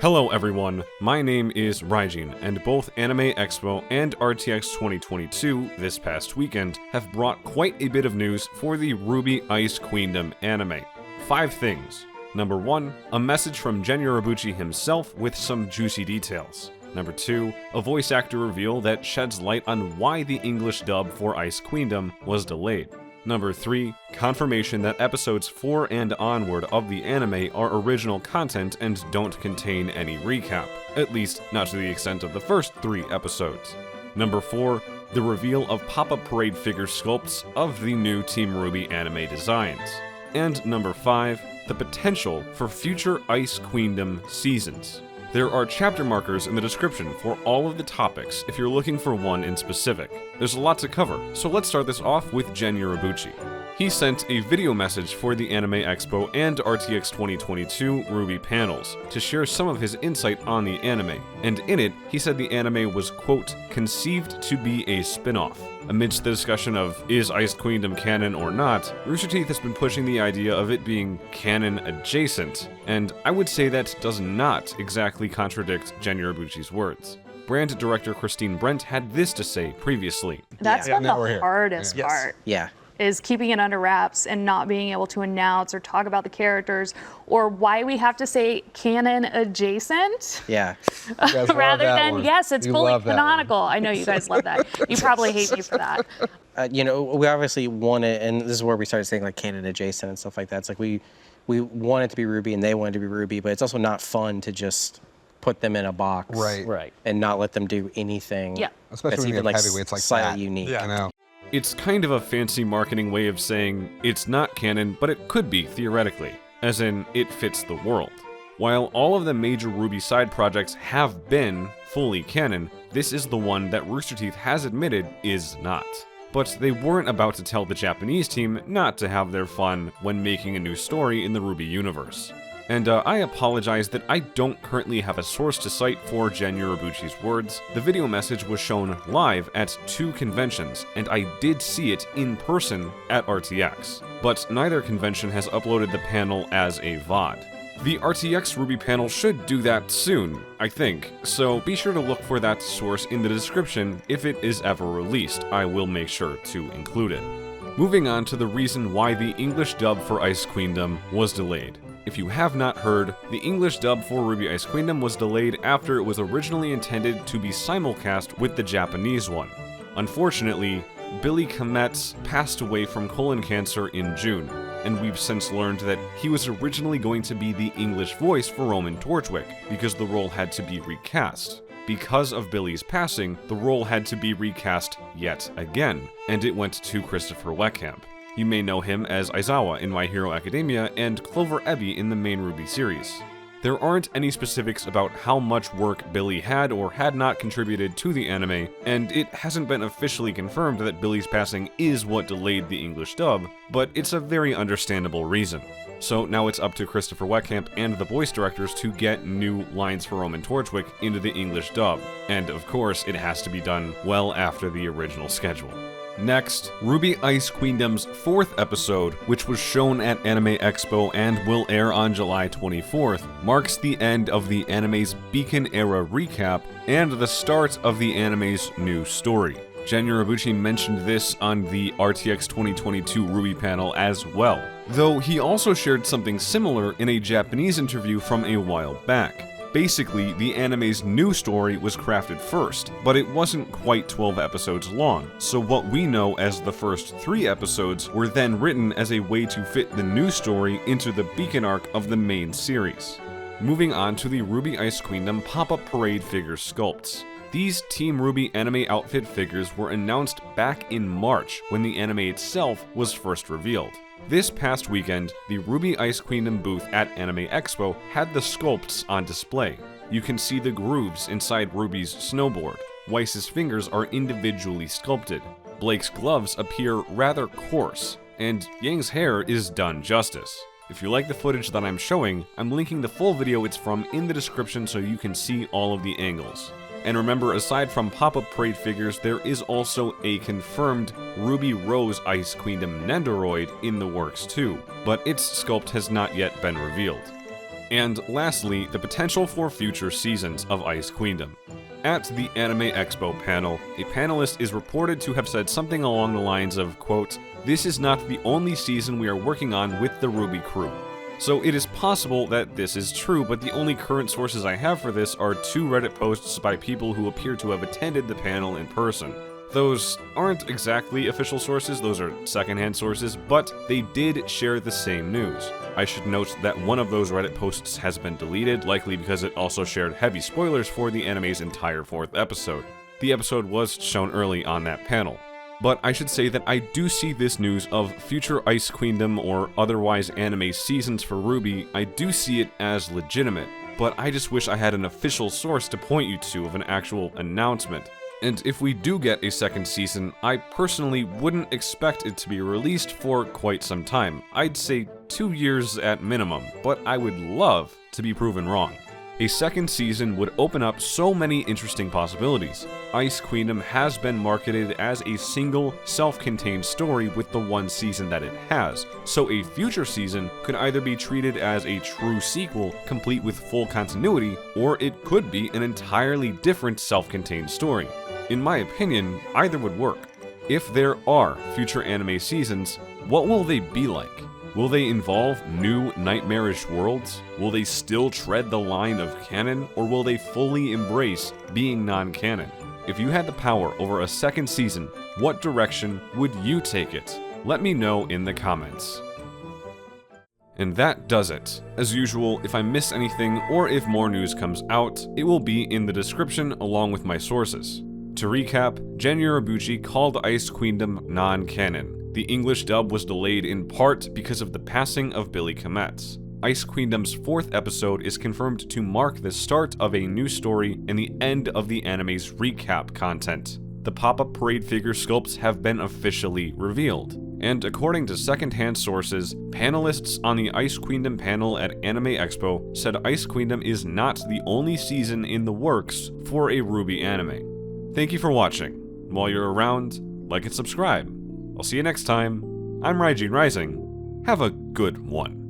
Hello everyone, my name is Raijin, and both Anime Expo and RTX 2022 this past weekend have brought quite a bit of news for the RWBY Ice Queendom anime. 5 things. Number 1, a message from Urobuchi himself with some juicy details. Number 2, a voice actor reveal that sheds light on why the English dub for Ice Queendom was delayed. Number 3, confirmation that episodes 4 and onward of the anime are original content and don't contain any recap, at least not to the extent of the first 3 episodes. Number 4, the reveal of pop-up parade figure sculpts of the new Team RWBY anime designs. And number 5, the potential for future Ice Queendom seasons. There are chapter markers in the description for all of the topics if you're looking for one in specific. There's a lot to cover, so let's start this off with Urobuchi. He sent a video message for the Anime Expo and RTX 2022 RWBY panels to share some of his insight on the anime, and in it, he said the anime was, quote, conceived to be a spin-off. Amidst the discussion of is Ice Queendom canon or not, Rooster Teeth has been pushing the idea of it being canon adjacent, and I would say that does not exactly contradict Urobuchi's words. Brand director Christine Brent had this to say previously. That's been the hardest part. Yeah. Is keeping it under wraps and not being able to announce or talk about the characters, or why we have to say canon adjacent. Yeah. Rather than, yes, it's fully canonical. I know you guys love that. You probably hate me for that. We obviously want it, and this is where we started saying like canon adjacent and stuff like that. It's like we want it to be RWBY and they want it to be RWBY, but it's also not fun to just put them in a box, right, and not let them do anything. Yeah. Especially that's when even you have heavyweights like slightly that. unique. Yeah, I know. It's kind of a fancy marketing way of saying it's not canon, but it could be, theoretically, as in, it fits the world. While all of the major RWBY side projects have been fully canon, this is the one that Rooster Teeth has admitted is not. But they weren't about to tell the Japanese team not to have their fun when making a new story in the RWBY universe. And I apologize that I don't currently have a source to cite for Urobuchi's words. The video message was shown live at 2 conventions, and I did see it in person at RTX. But neither convention has uploaded the panel as a VOD. The RTX RWBY panel should do that soon, I think, so be sure to look for that source in the description if it is ever released. I will make sure to include it. Moving on to the reason why the English dub for Ice Queendom was delayed. If you have not heard, the English dub for RWBY Ice Queendom was delayed after it was originally intended to be simulcast with the Japanese one. Unfortunately, Billy Kometz passed away from colon cancer in June, and we've since learned that he was originally going to be the English voice for Roman Torchwick, because the role had to be recast. Because of Billy's passing, the role had to be recast yet again, and it went to Christopher Weckhamp. You may know him as Aizawa in My Hero Academia and Clover Ebby in the main RWBY series. There aren't any specifics about how much work Billy had or had not contributed to the anime, and it hasn't been officially confirmed that Billy's passing is what delayed the English dub, but it's a very understandable reason. So now it's up to Christopher Weckhamp and the voice directors to get new lines for Roman Torchwick into the English dub, and of course it has to be done well after the original schedule. Next, RWBY Ice Queendom's 4th episode, which was shown at Anime Expo and will air on July 24th, marks the end of the anime's Beacon era recap and the start of the anime's new story. Urobuchi mentioned this on the RTX 2022 RWBY panel as well, though he also shared something similar in a Japanese interview from a while back. Basically, the anime's new story was crafted first, but it wasn't quite 12 episodes long, so what we know as the first 3 episodes were then written as a way to fit the new story into the Beacon arc of the main series. Moving on to the RWBY Ice Queendom pop-up parade figure sculpts. These Team RWBY anime outfit figures were announced back in March when the anime itself was first revealed. This past weekend, the RWBY Ice Queendom booth at Anime Expo had the sculpts on display. You can see the grooves inside Ruby's snowboard. Weiss's fingers are individually sculpted. Blake's gloves appear rather coarse, and Yang's hair is done justice. If you like the footage that I'm showing, I'm linking the full video it's from in the description so you can see all of the angles. And remember, aside from pop-up parade figures, there is also a confirmed Ruby Rose Ice Queendom Nendoroid in the works too, but its sculpt has not yet been revealed. And lastly, the potential for future seasons of Ice Queendom. At the Anime Expo panel, a panelist is reported to have said something along the lines of, quote, "This is not the only season we are working on with the RWBY crew." So it is possible that this is true, but the only current sources I have for this are 2 Reddit posts by people who appear to have attended the panel in person. Those aren't exactly official sources, those are secondhand sources, but they did share the same news. I should note that one of those Reddit posts has been deleted, likely because it also shared heavy spoilers for the anime's entire 4th episode. The episode was shown early on that panel. But I should say that I do see this news of future Ice Queendom or otherwise anime seasons for RWBY, I do see it as legitimate, but I just wish I had an official source to point you to of an actual announcement. And if we do get a second season, I personally wouldn't expect it to be released for quite some time. I'd say 2 years at minimum, but I would love to be proven wrong. A second season would open up so many interesting possibilities. Ice Queendom has been marketed as a single, self-contained story with the 1 season that it has, so a future season could either be treated as a true sequel, complete with full continuity, or it could be an entirely different self-contained story. In my opinion, either would work. If there are future anime seasons, what will they be like? Will they involve new nightmarish worlds? Will they still tread the line of canon, or will they fully embrace being non-canon? If you had the power over a second season, what direction would you take it? Let me know in the comments. And that does it. As usual, if I miss anything or if more news comes out, it will be in the description along with my sources. To recap, Urobuchi called Ice Queendom non-canon. The English dub was delayed in part because of the passing of Billy Kometz. Ice Queendom's 4th episode is confirmed to mark the start of a new story and the end of the anime's recap content. The pop-up parade figure sculpts have been officially revealed. And according to second-hand sources, panelists on the Ice Queendom panel at Anime Expo said Ice Queendom is not the only season in the works for a RWBY anime. Thank you for watching. While you're around, like and subscribe. I'll see you next time. I'm RWBY Rising. Have a good one.